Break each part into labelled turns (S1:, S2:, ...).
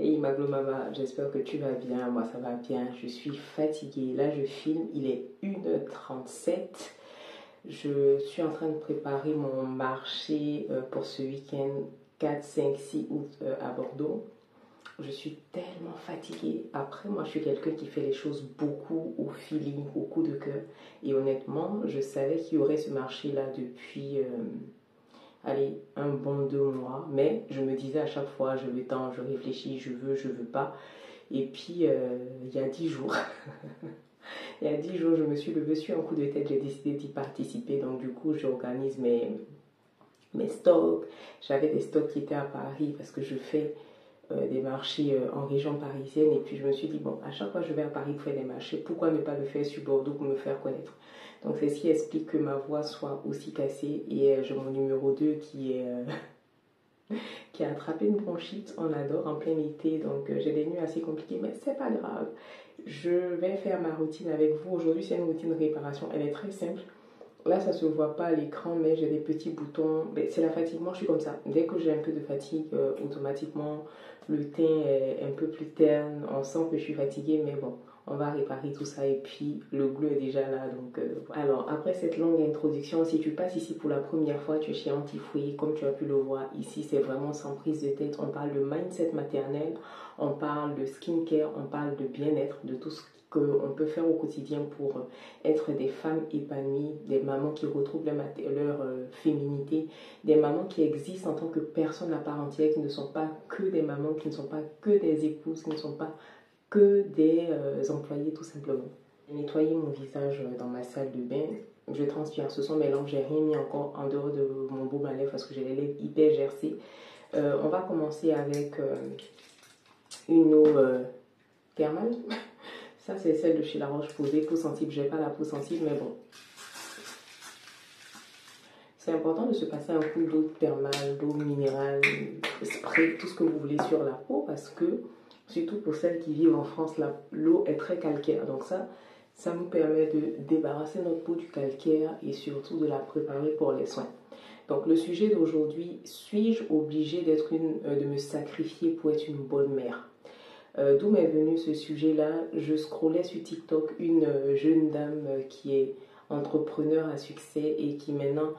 S1: Hey Maglo Mama, j'espère que tu vas bien, moi ça va bien, je suis fatiguée, là je filme, il est 1h37, je suis en train de préparer mon marché pour ce week-end 4, 5, 6 août à Bordeaux. Je suis tellement fatiguée. Après, moi, je suis quelqu'un qui fait les choses beaucoup au feeling, au coup de cœur. Et honnêtement, je savais qu'il y aurait ce marché-là depuis, allez, un bon 2 mois. Mais je me disais à chaque fois, je vais tant, je réfléchis, je veux pas. Et puis, il y a 10 jours, il y a 10 jours, je me suis levée sur un coup de tête, j'ai décidé d'y participer. Donc, du coup, j'organise mes stocks. J'avais des stocks qui étaient à Paris parce que je fais des marchés en région parisienne, et puis je me suis dit bon, à chaque fois que je vais à Paris pour faire des marchés, pourquoi ne pas le faire sur Bordeaux pour me faire connaître. Donc c'est ce qui explique que ma voix soit aussi cassée. Et j'ai mon numéro 2 qui a attrapé une bronchite, on adore, en plein été, donc j'ai des nuits assez compliquées, mais c'est pas grave. Je vais faire ma routine avec vous. Aujourd'hui c'est une routine de réparation, elle est très simple. Là, ça se voit pas à l'écran, mais j'ai des petits boutons. C'est la fatigue. Moi, je suis comme ça. Dès que j'ai un peu de fatigue, automatiquement, le teint est un peu plus terne. On sent que je suis fatiguée, mais bon, on va réparer tout ça. Et puis, le glow est déjà là. Donc, alors, après cette longue introduction, si tu passes ici pour la première fois, tu es chez Antifouille. Comme tu as pu le voir, ici, c'est vraiment sans prise de tête. On parle de mindset maternel, on parle de skincare, on parle de bien-être, de tout ce qu'on peut faire au quotidien pour être des femmes épanouies, des mamans qui retrouvent leur féminité, des mamans qui existent en tant que personnes à part entière, qui ne sont pas que des mamans, qui ne sont pas que des épouses, qui ne sont pas que des employées tout simplement. J'ai nettoyé mon visage dans ma salle de bain, je transpire, ce sont mes lampes, j'ai rien mis encore en dehors de mon baume à lèvres parce que j'ai les lèvres hyper gercées. On va commencer avec une eau thermale. Ça, c'est celle de chez La Roche-Posay, peau sensible. Je n'ai pas la peau sensible, mais bon. C'est important de se passer un coup d'eau thermale, d'eau minérale, spray, tout ce que vous voulez sur la peau, parce que, surtout pour celles qui vivent en France, l'eau est très calcaire. Donc ça nous permet de débarrasser notre peau du calcaire et surtout de la préparer pour les soins. Donc le sujet d'aujourd'hui, suis-je obligée de me sacrifier pour être une bonne mère? D'où m'est venu ce sujet-là? Je scrollais sur TikTok une jeune dame qui est entrepreneur à succès et qui maintenant,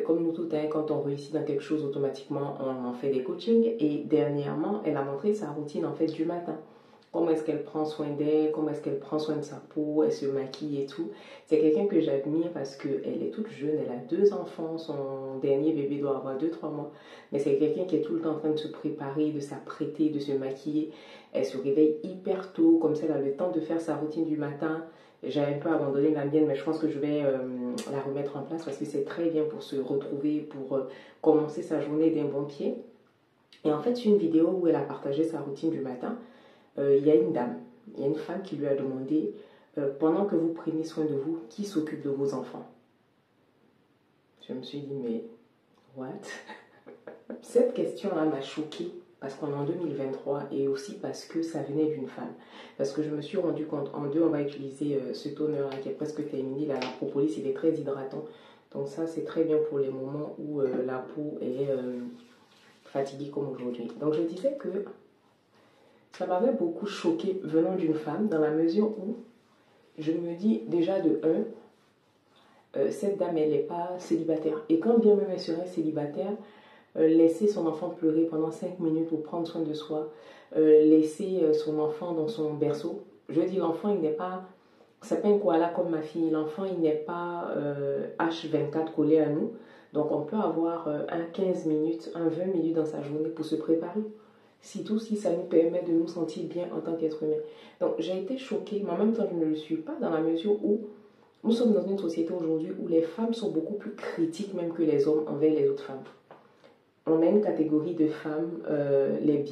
S1: comme nous tous, quand on réussit dans quelque chose, automatiquement, on en fait des coachings. Et dernièrement, elle a montré sa routine en fait du matin. Comment est-ce qu'elle prend soin d'elle, comment est-ce qu'elle prend soin de sa peau, elle se maquille et tout. C'est quelqu'un que j'admire parce qu'elle est toute jeune, elle a 2 enfants, son dernier bébé doit avoir 2-3 mois. Mais c'est quelqu'un qui est tout le temps en train de se préparer, de s'apprêter, de se maquiller. Elle se réveille hyper tôt, comme ça elle a le temps de faire sa routine du matin. J'ai un peu abandonné la mienne, mais je pense que je vais la remettre en place parce que c'est très bien pour se retrouver, pour commencer sa journée d'un bon pied. Et en fait, sur une vidéo où elle a partagé sa routine du matin, il y a une dame, il y a une femme qui lui a demandé pendant que vous prenez soin de vous, qui s'occupe de vos enfants? Je me suis dit, mais what? Cette question-là m'a choquée parce qu'on est en 2023 et aussi parce que ça venait d'une femme. Parce que je me suis rendu compte, en deux, on va utiliser ce toner-là qui est presque terminé, la propolis, il est très hydratant. Donc ça, c'est très bien pour les moments où la peau est fatiguée comme aujourd'hui. Donc je disais que ça m'avait beaucoup choqué venant d'une femme dans la mesure où je me dis déjà de cette dame, elle n'est pas célibataire. Et quand bien même elle serait célibataire, laisser son enfant pleurer pendant 5 minutes pour prendre soin de soi, laisser son enfant dans son berceau. Je dis l'enfant, il n'est pas, c'est pas un koala comme ma fille, l'enfant, il n'est pas H24 collé à nous. Donc on peut avoir un 15 minutes, un 20 minutes dans sa journée pour se préparer. Surtout si ça nous permet de nous sentir bien en tant qu'être humain. Donc j'ai été choquée, mais en même temps je ne le suis pas dans la mesure où nous sommes dans une société aujourd'hui où les femmes sont beaucoup plus critiques même que les hommes envers les autres femmes. On a une catégorie de femmes, les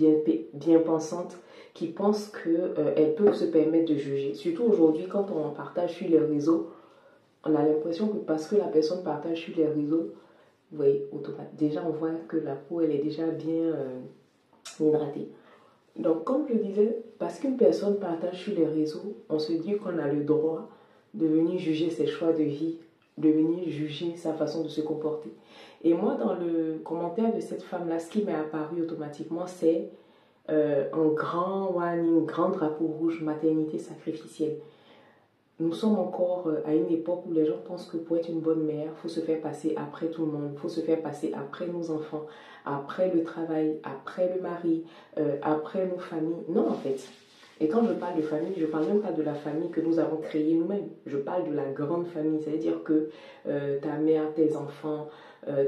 S1: bien pensantes, qui pensent qu'elles peuvent se permettre de juger. Surtout aujourd'hui, quand on partage sur les réseaux, on a l'impression que parce que la personne partage sur les réseaux, vous voyez, déjà on voit que la peau, elle est déjà bien hydratée. Donc, comme je disais, parce qu'une personne partage sur les réseaux, on se dit qu'on a le droit de venir juger ses choix de vie, de venir juger sa façon de se comporter. Et moi, dans le commentaire de cette femme-là, ce qui m'est apparu automatiquement, c'est un grand warning, grand drapeau rouge, maternité sacrificielle. Nous sommes encore à une époque où les gens pensent que pour être une bonne mère, il faut se faire passer après tout le monde, il faut se faire passer après nos enfants, après le travail, après le mari, après nos familles. Non, en fait. Et quand je parle de famille, je ne parle même pas de la famille que nous avons créée nous-mêmes. Je parle de la grande famille, c'est-à-dire que ta mère, tes enfants,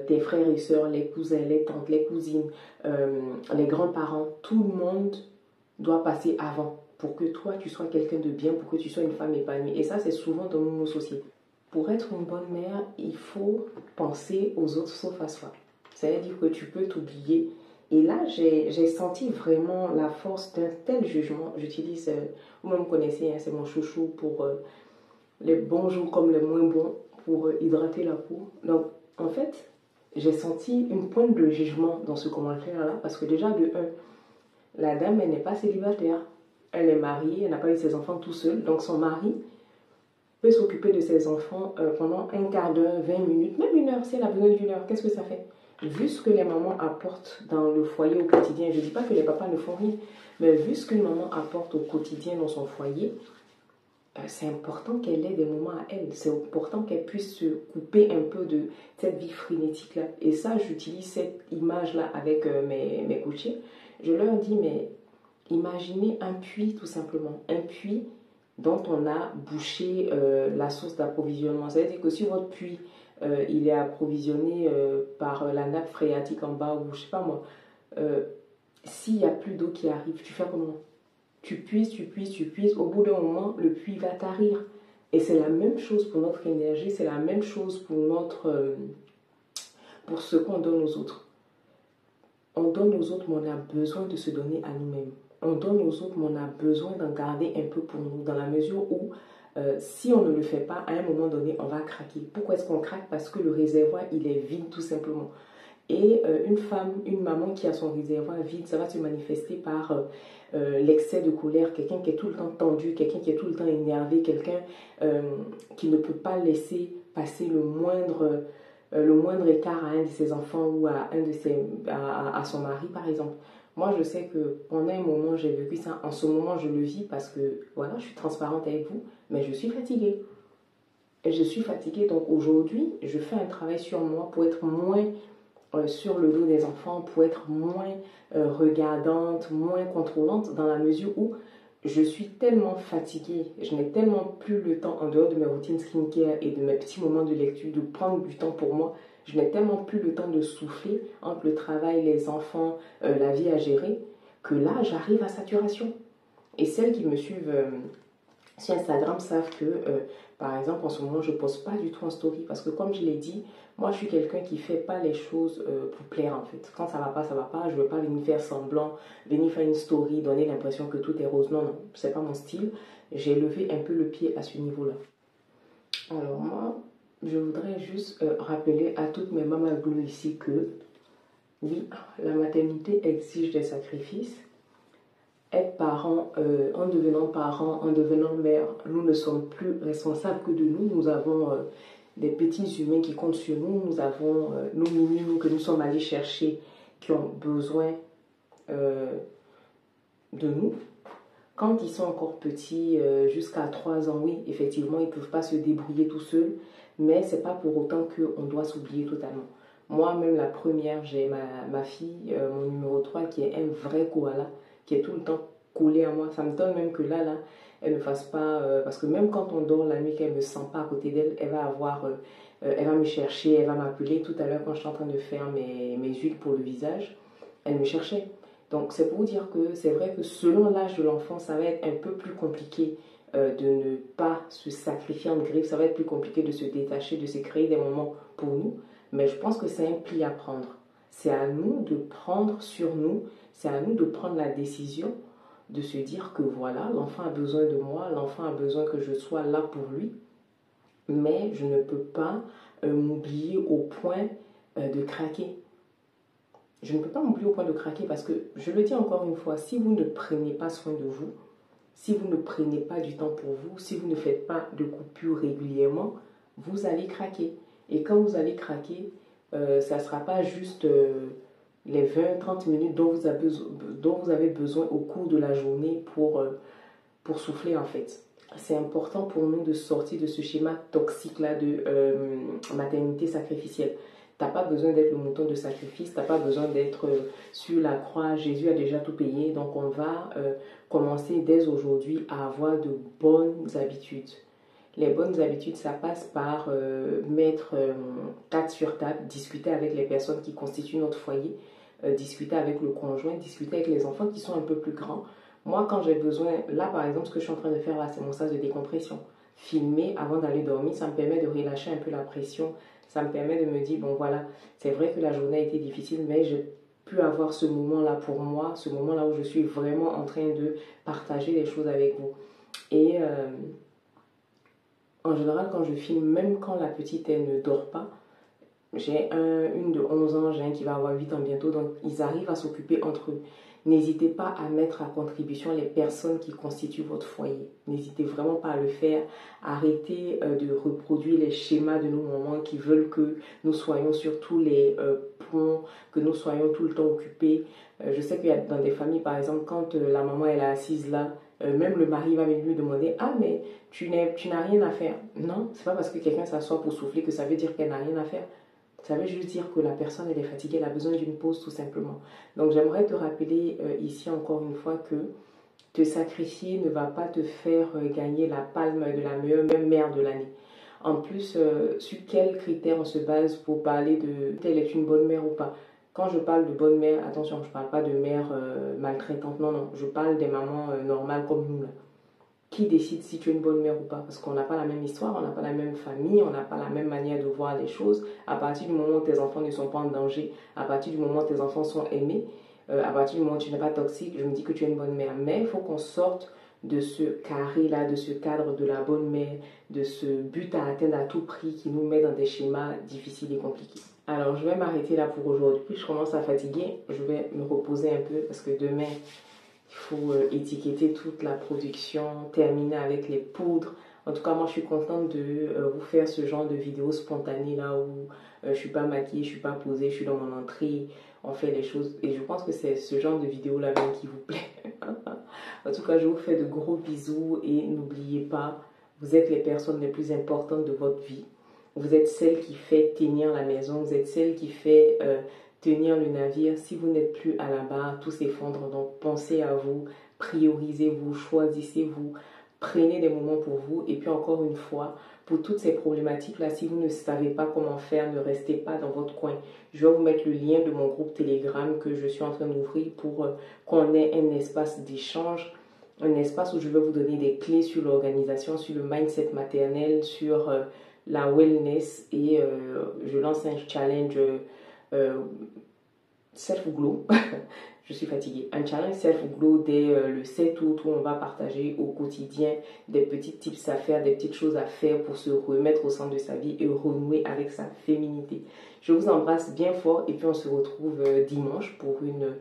S1: tes frères et sœurs, les cousins, les tantes, les cousines, les grands-parents, tout le monde doit passer avant pour que toi, tu sois quelqu'un de bien, pour que tu sois une femme épanouie. Et ça, c'est souvent dans nos sociétés. Pour être une bonne mère, il faut penser aux autres sauf à soi. C'est-à-dire que tu peux t'oublier. Et là, j'ai senti vraiment la force d'un tel jugement. J'utilise, vous me connaissez, hein, c'est mon chouchou pour les bons jours comme les moins bons, pour hydrater la peau. Donc, en fait, j'ai senti une pointe de jugement dans ce commentaire-là, parce que déjà, de un, la dame, elle n'est pas célibataire. Elle est mariée, elle n'a pas eu ses enfants tout seul. Donc son mari peut s'occuper de ses enfants pendant un quart d'heure, 20 minutes, même une heure. Si elle a besoin d'une heure, qu'est-ce que ça fait? Vu ce que les mamans apportent dans le foyer au quotidien, je ne dis pas que les papas ne font rien, mais vu ce qu'une maman apporte au quotidien dans son foyer, c'est important qu'elle ait des moments à elle. C'est important qu'elle puisse se couper un peu de cette vie frénétique-là. Et ça, j'utilise cette image-là avec mes coachés. Je leur dis, mais imaginez un puits tout simplement, un puits dont on a bouché la source d'approvisionnement. C'est-à-dire que si votre puits, il est approvisionné par la nappe phréatique en bas, ou je sais pas moi, s'il n'y a plus d'eau qui arrive, tu fais comment? Tu puises, tu puises, tu puises, au bout d'un moment, le puits va tarir. Et c'est la même chose pour notre énergie, c'est la même chose pour ce qu'on donne aux autres. On donne aux autres, mais on a besoin de se donner à nous-mêmes. On donne aux autres, mais on a besoin d'en garder un peu pour nous, dans la mesure où, si on ne le fait pas, à un moment donné, on va craquer. Pourquoi est-ce qu'on craque? Parce que le réservoir, il est vide, tout simplement. Et une femme, une maman qui a son réservoir vide, ça va se manifester par l'excès de colère, quelqu'un qui est tout le temps tendu, quelqu'un qui est tout le temps énervé, quelqu'un qui ne peut pas laisser passer le moindre écart à un de ses enfants ou à son mari, par exemple. Moi, je sais que pendant un moment, j'ai vécu ça. En ce moment, je le vis parce que, voilà, je suis transparente avec vous, mais je suis fatiguée. Et je suis fatiguée, donc aujourd'hui, je fais un travail sur moi pour être moins sur le dos des enfants, pour être moins regardante, moins contrôlante, dans la mesure où je suis tellement fatiguée, je n'ai tellement plus le temps, en dehors de mes routines skincare et de mes petits moments de lecture, de prendre du temps pour moi, je n'ai tellement plus le temps de souffler entre le travail, les enfants, la vie à gérer, que là, j'arrive à saturation. Et celles qui me suivent sur Instagram savent que, par exemple, en ce moment, je ne poste pas du tout en story. Parce que, comme je l'ai dit, moi, je suis quelqu'un qui ne fait pas les choses pour plaire, en fait. Quand ça ne va pas, ça ne va pas. Je ne veux pas venir faire semblant, venir faire une story, donner l'impression que tout est rose. Non, non, ce n'est pas mon style. J'ai levé un peu le pied à ce niveau-là. Alors, moi, je voudrais juste rappeler à toutes mes mamas bleues ici que, oui, la maternité exige des sacrifices. Être parent, en devenant parent, en devenant mère, nous ne sommes plus responsables que de nous. Nous avons des petits humains qui comptent sur nous. Nous avons nos minus que nous sommes allés chercher qui ont besoin de nous. Quand ils sont encore petits, jusqu'à 3 ans, oui, effectivement, ils ne peuvent pas se débrouiller tout seuls. Mais ce n'est pas pour autant qu'on doit s'oublier totalement. Moi-même, la première, j'ai ma fille, mon numéro 3, qui est un vrai koala, qui est tout le temps collée à moi. Ça me donne même que là, elle ne fasse pas... parce que même quand on dort la nuit, qu'elle ne me sent pas à côté d'elle, elle va me chercher, elle va m'appeler. Tout à l'heure, quand je suis en train de faire mes huiles pour le visage, elle me cherchait. Donc, c'est pour dire que c'est vrai que selon l'âge de l'enfant, ça va être un peu plus compliqué de ne pas se sacrifier en griffe. Ça va être plus compliqué de se détacher, de se créer des moments pour nous. Mais je pense que c'est un pli à prendre. C'est à nous de prendre sur nous, c'est à nous de prendre la décision de se dire que voilà, l'enfant a besoin de moi, l'enfant a besoin que je sois là pour lui, mais je ne peux pas m'oublier au point de craquer. Je ne peux pas m'oublier au point de craquer parce que, je le dis encore une fois, si vous ne prenez pas soin de vous, si vous ne prenez pas du temps pour vous, si vous ne faites pas de coupures régulièrement, vous allez craquer. Et quand vous allez craquer, ça ne sera pas juste les 20-30 minutes dont vous avez besoin au cours de la journée pour souffler en fait. C'est important pour nous de sortir de ce schéma toxique-là de maternité sacrificielle. Tu n'as pas besoin d'être le mouton de sacrifice, tu n'as pas besoin d'être sur la croix. Jésus a déjà tout payé. Donc on va commencer dès aujourd'hui à avoir de bonnes habitudes. Les bonnes habitudes, ça passe par mettre table sur table, discuter avec les personnes qui constituent notre foyer, discuter avec le conjoint, discuter avec les enfants qui sont un peu plus grands. Moi, quand j'ai besoin, là par exemple, ce que je suis en train de faire là, c'est mon stage de décompression. Filmer avant d'aller dormir, ça me permet de relâcher un peu la pression. Ça me permet de me dire, bon voilà, c'est vrai que la journée a été difficile, mais j'ai pu avoir ce moment-là pour moi, ce moment-là où je suis vraiment en train de partager les choses avec vous. Et en général, quand je filme, même quand la petite elle ne dort pas, j'ai une de 11 ans, j'ai un qui va avoir 8 ans bientôt, donc ils arrivent à s'occuper entre eux. N'hésitez pas à mettre à contribution les personnes qui constituent votre foyer. N'hésitez vraiment pas à le faire. Arrêtez de reproduire les schémas de nos mamans qui veulent que nous soyons sur tous les ponts, que nous soyons tout le temps occupés. Je sais qu'il y a dans des familles, par exemple, quand la maman elle est assise là, même le mari va lui demander « Ah, mais tu n'as rien à faire. » Non, c'est pas parce que quelqu'un s'assoit pour souffler que ça veut dire qu'elle n'a rien à faire. Ça veut juste dire que la personne, elle est fatiguée, elle a besoin d'une pause tout simplement. Donc j'aimerais te rappeler ici encore une fois que te sacrifier ne va pas te faire gagner la palme de la meilleure mère de l'année. En plus, sur quels critères on se base pour parler de telle est une bonne mère ou pas? Quand je parle de bonne mère, attention, je ne parle pas de mère maltraitante, non, non. Je parle des mamans normales comme nous là. Qui décide si tu es une bonne mère ou pas? Parce qu'on n'a pas la même histoire, on n'a pas la même famille, on n'a pas la même manière de voir les choses. À partir du moment où tes enfants ne sont pas en danger, à partir du moment où tes enfants sont aimés, à partir du moment où tu n'es pas toxique, je me dis que tu es une bonne mère. Mais il faut qu'on sorte de ce carré-là, de ce cadre de la bonne mère, de ce but à atteindre à tout prix qui nous met dans des schémas difficiles et compliqués. Alors, je vais m'arrêter là pour aujourd'hui. Je commence à fatiguer. Je vais me reposer un peu parce que demain, il faut étiqueter toute la production, terminer avec les poudres. En tout cas, moi, je suis contente de vous faire ce genre de vidéos spontanées là où je ne suis pas maquillée, je ne suis pas posée, je suis dans mon entrée, on fait les choses. Et je pense que c'est ce genre de vidéo là même qui vous plaît. En tout cas, je vous fais de gros bisous et n'oubliez pas, vous êtes les personnes les plus importantes de votre vie. Vous êtes celle qui fait tenir la maison, vous êtes celle qui fait tenir le navire. Si vous n'êtes plus à la barre, tout s'effondre. Donc pensez à vous, priorisez-vous, choisissez-vous, prenez des moments pour vous. Et puis encore une fois, pour toutes ces problématiques-là, si vous ne savez pas comment faire, ne restez pas dans votre coin. Je vais vous mettre le lien de mon groupe Telegram que je suis en train d'ouvrir pour qu'on ait un espace d'échange, un espace où je vais vous donner des clés sur l'organisation, sur le mindset maternel, sur la wellness et je lance un challenge self-glow. Je suis fatiguée. Un challenge self-glow dès le 7 août où on va partager au quotidien des petits tips à faire, des petites choses à faire pour se remettre au centre de sa vie et renouer avec sa féminité. Je vous embrasse bien fort et puis on se retrouve dimanche pour une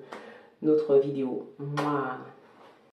S1: autre vidéo. Mouah.